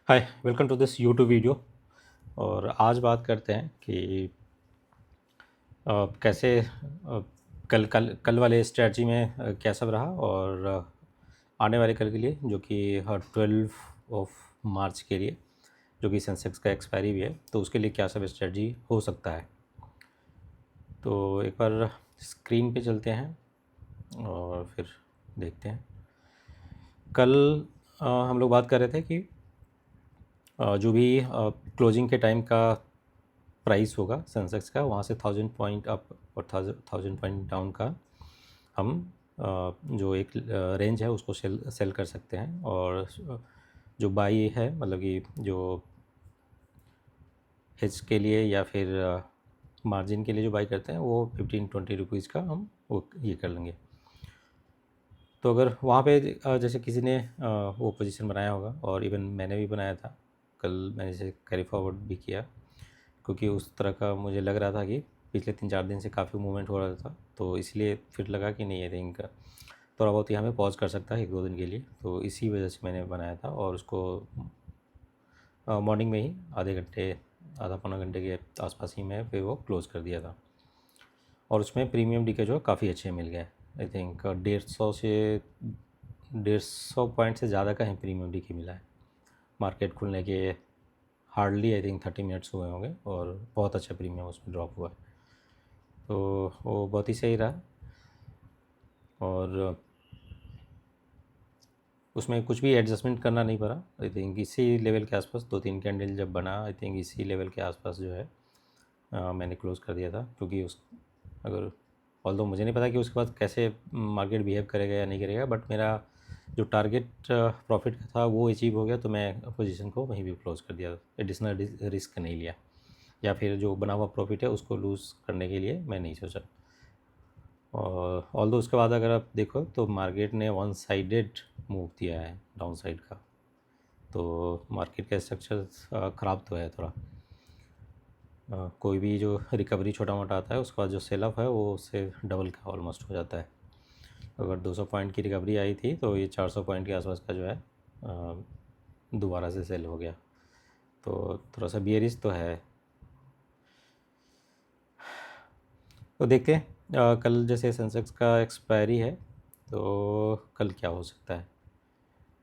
Hi, welcome to this YouTube video. और आज बात करते हैं कि कैसे कल कल कल वाले स्ट्रेटजी में क्या सब रहा और आने वाले कल के लिए जो कि 12 मार्च के लिए जो कि सेंसेक्स का एक्सपायरी भी है, तो उसके लिए क्या सब स्ट्रेटजी हो सकता है। तो एक बार स्क्रीन पे चलते हैं और फिर देखते हैं। कल हम लोग बात कर रहे थे कि जो भी क्लोजिंग के टाइम का प्राइस होगा सेंसेक्स का, वहाँ से 1000 पॉइंट अप और 1000 पॉइंट डाउन का हम जो एक रेंज है उसको सेल कर सकते हैं। और जो बाई है, मतलब कि जो हेज के लिए या फिर मार्जिन के लिए जो बाई करते हैं, वो 15-20 रुपीज़ का हम वो ये कर लेंगे। तो अगर वहाँ पे जैसे किसी ने वो पोजीशन बनाया होगा, और इवन मैंने भी बनाया था, कल मैंने जैसे कैरी फॉरवर्ड भी किया, क्योंकि उस तरह का मुझे लग रहा था कि पिछले 3-4 दिन से काफ़ी मूवमेंट हो रहा था, तो इसलिए फिर लगा कि नहीं, आई थिंक थोड़ा बहुत यहाँ पे पॉज कर सकता है 1-2 दिन के लिए। तो इसी वजह से मैंने बनाया था और उसको मॉर्निंग में ही आधा पौना घंटे के आसपास ही मैं फिर वो क्लोज़ कर दिया था। और उसमें प्रीमियम डी के जो काफ़ी अच्छे मिल गए। आई थिंक 150 पॉइंट से ज़्यादा का ही प्रीमियम डी के मिला है मार्केट खुलने के हार्डली आई थिंक 30 मिनट्स हुए होंगे, और बहुत अच्छा प्रीमियम उसमें ड्रॉप हुआ है। तो वो बहुत ही सही रहा। और उसमें कुछ भी एडजस्टमेंट करना नहीं पड़ा। आई थिंक इसी लेवल के आसपास 2-3 कैंडल जब बना, आई थिंक इसी लेवल के आसपास जो है मैंने क्लोज़ कर दिया था। क्योंकि उस अगर ऑल्दो मुझे नहीं पता कि उसके बाद कैसे मार्केट बिहेव करेगा या नहीं करेगा, बट मेरा जो टारगेट प्रॉफिट का था वो अचीव हो गया, तो मैं पोजीशन को वहीं भी क्लोज़ कर दिया। एडिशनल रिस्क नहीं लिया, या फिर जो बना हुआ प्रॉफिट है उसको लूज़ करने के लिए मैं नहीं सोचा। और ऑल्दो उसके बाद अगर आप देखो तो मार्केट ने वन साइडेड मूव दिया है डाउन साइड का, तो मार्केट का स्ट्रक्चर ख़राब तो है थोड़ा। कोई भी जो रिकवरी छोटा मोटा आता है, उसके बाद जो सेल ऑफ है वो उससे डबल का ऑलमोस्ट हो जाता है। अगर 200 पॉइंट की रिकवरी आई थी, तो ये 400 पॉइंट के आसपास का जो है दोबारा से सेल हो गया। तो थोड़ा सा बियरिश तो है। तो देखते हैं कल जैसे सेंसेक्स का एक्सपायरी है, तो कल क्या हो सकता है।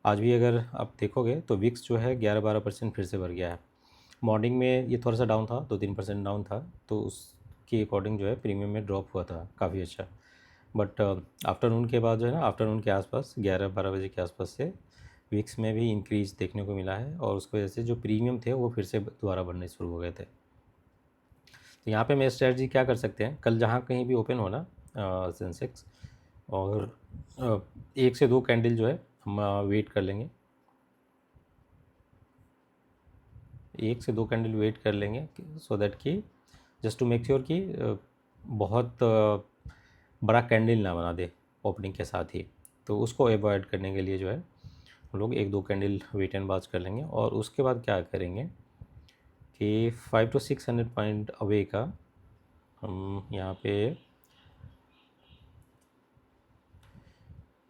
आज भी अगर आप देखोगे तो विक्स जो है 11-12% फिर से बढ़ गया है। मॉर्निंग में ये थोड़ा सा डाउन था, 2-3% डाउन था, तो उसके अकॉर्डिंग जो है प्रीमियम में ड्रॉप हुआ था काफ़ी अच्छा। बट आफ्टरनून के बाद जो है ना, आफ्टरनून के आसपास 11-12 बजे के आसपास से विक्स में भी इंक्रीज देखने को मिला है, और उसकी वजह से जो प्रीमियम थे वो फिर से दोबारा बढ़ने शुरू हो गए थे। तो यहाँ पे मैं स्ट्रेटजी क्या कर सकते हैं, कल जहाँ कहीं भी ओपन हो ना सेंसेक्स, और 1 से 2 कैंडल जो है हम वेट कर लेंगे, 1 से 2 कैंडल वेट कर लेंगे, सो दैट कि जस्ट टू मेक श्योर कि बहुत बड़ा कैंडल ना बना दे ओपनिंग के साथ ही। तो उसको अवॉइड करने के लिए जो है हम लोग 1-2 कैंडल वेट एंड वॉच कर लेंगे, और उसके बाद क्या करेंगे कि 500 to 600 पॉइंट अवे का हम यहाँ पे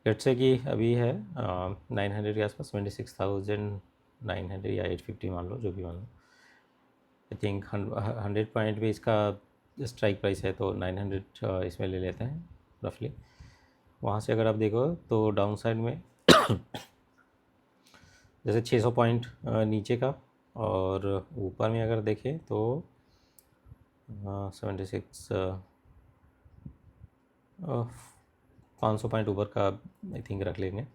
लेट्स से कि अभी है 900 के आसपास, 26,900 या 850 मान लो, जो भी मान लो। आई थिंक 100 पॉइंट भी इसका स्ट्राइक प्राइस है, तो 900 इसमें ले लेते हैं रफली। वहाँ से अगर आप देखो तो डाउन साइड में जैसे 600 पॉइंट नीचे का, और ऊपर में अगर देखें तो 76 500 पॉइंट ऊपर का आई थिंक रख लेंगे।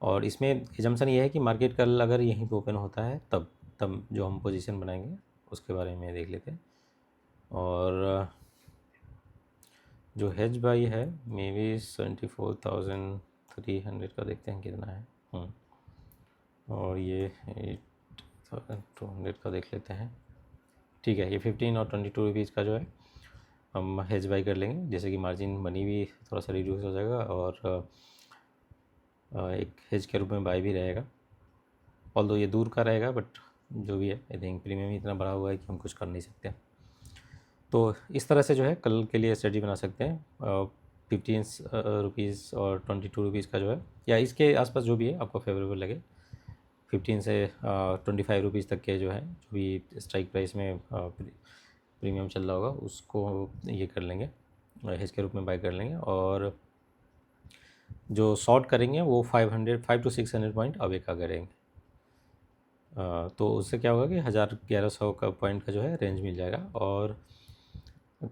और इसमें एजम्पशन ये है कि मार्केट कल अगर यहीं पे ओपन होता है, तब तब जो हम पोजीशन बनाएंगे उसके बारे में देख लेते हैं। और जो हेज बाई है मे बी 74,300 का, देखते हैं कितना है। और ये 8,200 का देख लेते हैं। ठीक है, ये 15 और 22 रुपीज़ का जो है हम हेज बाई कर लेंगे, जैसे कि मार्जिन मनी भी थोड़ा सा रिड्यूस हो जाएगा, और एक हेज के रूप में बाई भी रहेगा। ऑल्दो ये दूर का रहेगा, बट जो भी है आई थिंक प्रीमियम ही इतना बढ़ा हुआ है कि हम कुछ कर नहीं सकते। तो इस तरह से जो है कल के लिए स्ट्रेटजी बना सकते हैं। 15 रुपीज़ और 22 रुपीज़ का जो है, या इसके आसपास जो भी है आपको फेवरेबल लगे, 15 से 25 रुपीज़ तक के जो है, जो भी स्ट्राइक प्राइस में प्रीमियम चल रहा होगा उसको ये कर लेंगे, हेज के रूप में बाय कर लेंगे। और जो शॉर्ट करेंगे वो 5 to 600 पॉइंट अवे का करेंगे। तो उससे क्या होगा कि 1100 का पॉइंट का जो है रेंज मिल जाएगा। और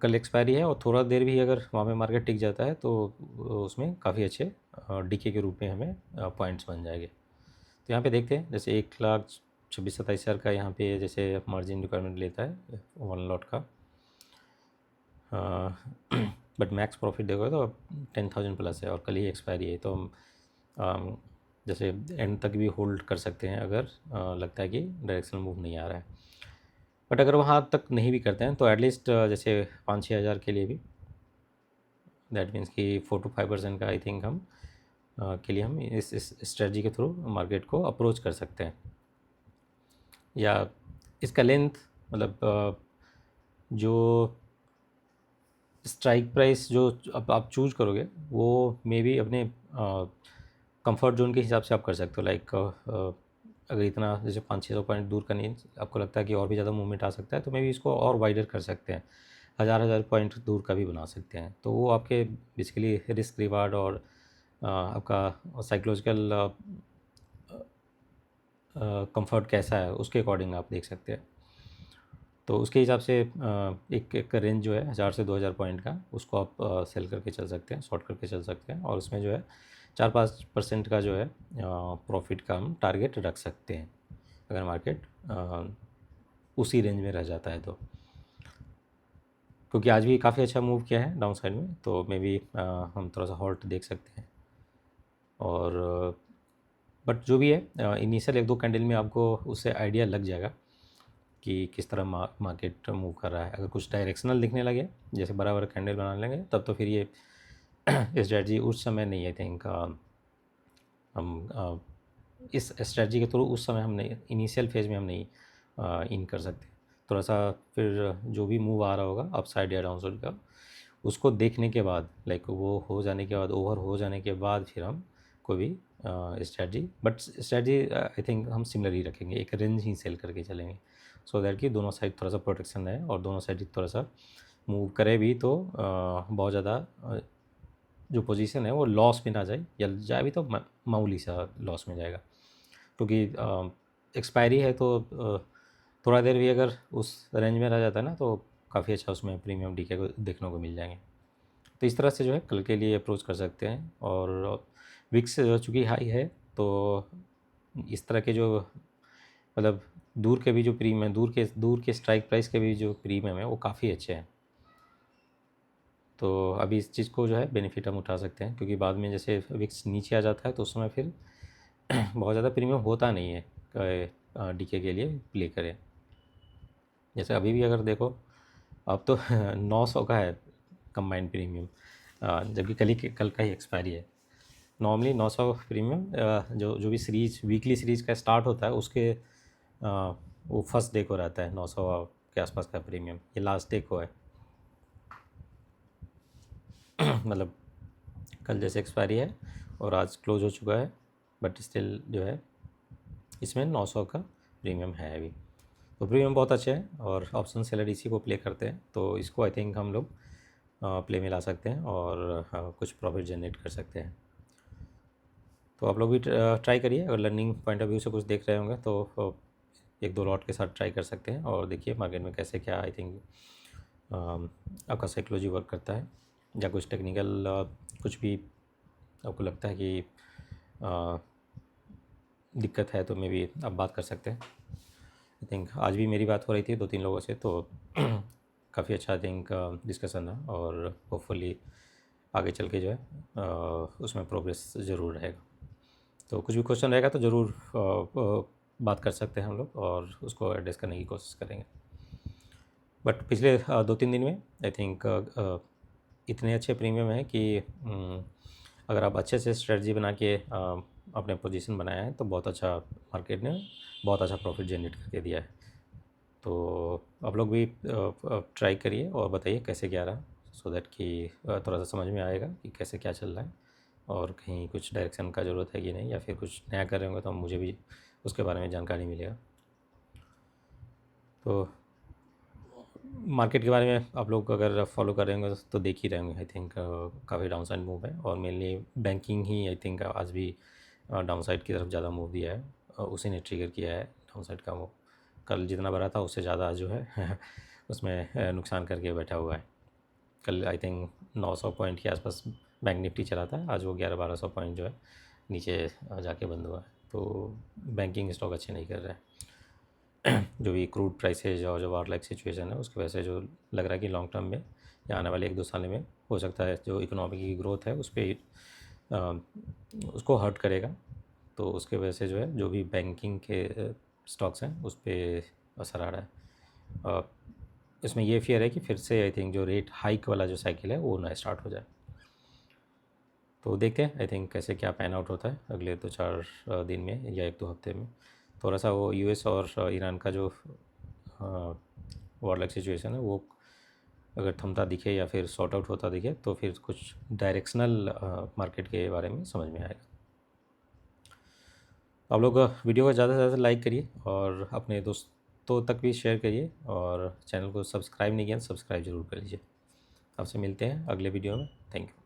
कल एक्सपायरी है और थोड़ा देर भी अगर वहाँ पे मार्केट टिक जाता है तो उसमें काफ़ी अच्छे डीके के रूप में हमें पॉइंट्स बन जाएंगे। तो यहाँ पे देखते हैं, जैसे 1,26,27,000 का यहाँ पे जैसे मार्जिन रिक्वायरमेंट लेता है 1 लॉट का, बट मैक्स प्रॉफिट देखोगे तो 10,000 प्लस है और कल ही एक्सपायरी है। तो हम जैसे एंड तक भी होल्ड कर सकते हैं अगर लगता है कि डायरेक्शनल मूव नहीं आ रहा है। बट अगर वहाँ तक नहीं भी करते हैं तो एटलीस्ट जैसे 5-6 हज़ार के लिए भी, दैट मीन्स कि 4 to 5% का आई थिंक हम के लिए हम इस स्ट्रेटजी के थ्रू मार्केट को अप्रोच कर सकते हैं। या इसका लेंथ मतलब जो स्ट्राइक प्राइस जो अब आप चूज करोगे वो मे बी अपने कंफर्ट जोन के हिसाब से आप कर सकते हो। लाइक अगर इतना जैसे 500-600 पॉइंट दूर का नहीं, आपको लगता है कि और भी ज़्यादा मूवमेंट आ सकता है तो मे बी इसको और वाइडर कर सकते हैं, 1000 पॉइंट दूर का भी बना सकते हैं। तो वो आपके बेसिकली रिस्क रिवार्ड और आपका साइकोलॉजिकल कंफर्ट कैसा है उसके अकॉर्डिंग आप देख सकते हैं। तो उसके हिसाब से एक रेंज जो है 1000 से 2000 पॉइंट का, उसको आप सेल करके चल सकते हैं, शॉर्ट करके चल सकते हैं। और उसमें जो है 4-5% का जो है प्रॉफिट का हम टारगेट रख सकते हैं अगर मार्केट उसी रेंज में रह जाता है तो। क्योंकि आज भी काफ़ी अच्छा मूव किया है डाउन साइड में, तो मे बी हम थोड़ा सा हॉल्ट देख सकते हैं। और बट जो भी है इनिशियल 1-2 कैंडल में आपको उससे आइडिया लग जाएगा कि किस तरह मार्केट मूव कर रहा है। अगर कुछ डायरेक्शनल दिखने लगे, जैसे बराबर कैंडल बना लेंगे, तब तो फिर ये स्ट्रेटजी उस समय नहीं, आई थिंक हम इस स्ट्रेटजी के थ्रू उस समय हम नहीं, इनिशियल फेज में हम नहीं इन कर सकते। थोड़ा सा फिर जो भी मूव आ रहा होगा अप साइड या डाउन साइड का, उसको देखने के बाद, लाइक वो हो जाने के बाद, ओवर हो जाने के बाद फिर हम कोई भी strategy, but strategy I think हम सिमिलर ही रखेंगे, एक रेंज ही सेल करके चलेंगे सो दैट कि दोनों साइड थोड़ा सा प्रोटेक्शन है और दोनों साइड थोड़ा सा मूव करे भी तो बहुत ज़्यादा जो पोजीशन है वो लॉस में ना जाए, या जाए भी तो मामूली सा लॉस में जाएगा। क्योंकि एक्सपायरी है तो थोड़ा देर भी अगर उस रेंज में रह जाता है ना तो काफ़ी अच्छा उसमें प्रीमियम डीके को देखने को मिल जाएंगे। तो इस तरह से जो है कल के लिए अप्रोच कर सकते हैं। और विक्स चूँकि हाई है तो इस तरह के जो मतलब दूर के भी जो प्रीमियम, दूर के स्ट्राइक प्राइस के भी जो प्रीमियम है वो काफ़ी अच्छे हैं। तो अभी इस चीज़ को जो है बेनिफिट हम उठा सकते हैं, क्योंकि बाद में जैसे विक्स नीचे आ जाता है तो उस समय फिर बहुत ज़्यादा प्रीमियम होता नहीं है डीके के लिए प्ले करें। जैसे अभी भी अगर देखो अब तो 900 का है कंबाइंड प्रीमियम, जबकि कल का ही एक्सपायरी है। नॉर्मली 900 प्रीमियम जो भी सीरीज वीकली सीरीज का स्टार्ट होता है उसके वो फर्स्ट डे को रहता है 900 के आसपास का प्रीमियम, ये लास्ट डे को है। मतलब कल जैसे एक्सपायरी है और आज क्लोज हो चुका है, बट स्टिल जो है इसमें 900 का प्रीमियम है अभी। तो प्रीमियम बहुत अच्छे हैं और ऑप्शन सेलर इसी को प्ले करते हैं, तो इसको आई थिंक हम लोग प्ले में ला सकते हैं और कुछ प्रॉफिट जनरेट कर सकते हैं। तो आप लोग भी ट्राई करिए, अगर लर्निंग पॉइंट ऑफ व्यू से कुछ देख रहे होंगे तो 1-2 लॉट के साथ ट्राई कर सकते हैं और देखिए मार्केट में कैसे क्या आई थिंक आपका साइकोलॉजी वर्क करता है, या कुछ टेक्निकल कुछ भी आपको लगता है कि दिक्कत है तो मे बी आप बात कर सकते हैं। आई थिंक आज भी मेरी बात हो रही थी 2-3 लोगों से, तो काफ़ी अच्छा आई थिंक डिस्कशन है और होपफुली आगे चल के जो है उसमें प्रोग्रेस ज़रूर रहेगा। तो कुछ भी क्वेश्चन रहेगा तो ज़रूर बात कर सकते हैं हम लोग और उसको एड्रेस करने की कोशिश करेंगे। बट पिछले 2-3 दिन में आई थिंक इतने अच्छे प्रीमियम है कि अगर आप अच्छे से स्ट्रेटजी बना के अपने पोजीशन बनाया है तो बहुत अच्छा मार्केट ने बहुत अच्छा प्रॉफिट जनरेट करके दिया है। तो आप लोग भी ट्राई करिए और बताइए कैसे क्या रहा, सो दैट कि थोड़ा सा समझ में आएगा कि कैसे क्या चल रहा है और कहीं कुछ डायरेक्शन का ज़रूरत है कि नहीं, या फिर कुछ नया कर रहे होंगे तो मुझे भी उसके बारे में जानकारी मिलेगा। तो मार्केट के बारे में आप लोग अगर फॉलो कर रहे होंगे तो देख ही रहे होंगे, आई थिंक काफ़ी डाउन साइड मूव है, और mainly banking he I think आज भी डाउन साइड की तरफ ज़्यादा मूव दिया है, उसी ने ट्रिगर किया है डाउन साइड का मूव। कल जितना बढ़ा था उससे ज़्यादा जो है उसमें नुकसान करके बैठा हुआ है। कल आई थिंक 900 पॉइंट के आसपास बैंक निफ्टी चला था, आज वो 1100-1200 पॉइंट जो है नीचे जाके बंद हुआ है। तो बैंकिंग स्टॉक अच्छे नहीं कर रहे हैं। जो भी क्रूड प्राइसेज और जो वार लाइक सिचुएशन है उसकी वजह से जो लग रहा है कि लॉन्ग टर्म में या आने वाले 1-2 साल में हो सकता है जो इकोनॉमी की ग्रोथ है उस पर उसको हर्ट करेगा। तो उसके वजह से जो है जो भी बैंकिंग के स्टॉक्स हैं उस पर असर आ रहा है। इसमें ये फियर है कि फिर से आई थिंक जो रेट हाइक वाला जो साइकिल है वो ना स्टार्ट हो जाए। तो देखते हैं आई थिंक कैसे क्या पैन आउट होता है अगले 2-4 दिन में या 1-2 हफ्ते में। थोड़ा सा वो यूएस और ईरान का जो वॉर लाइक सिचुएशन है वो अगर थमता दिखे या फिर सॉर्ट आउट होता दिखे तो फिर कुछ डायरेक्शनल मार्केट के बारे में समझ में आएगा। आप लोग वीडियो को ज़्यादा से ज़्यादा लाइक करिए और अपने दोस्तों तक भी शेयर करिए, और चैनल को सब्सक्राइब नहीं किया सब्सक्राइब ज़रूर कर लीजिए। आपसे मिलते हैं अगले वीडियो में। Thank you.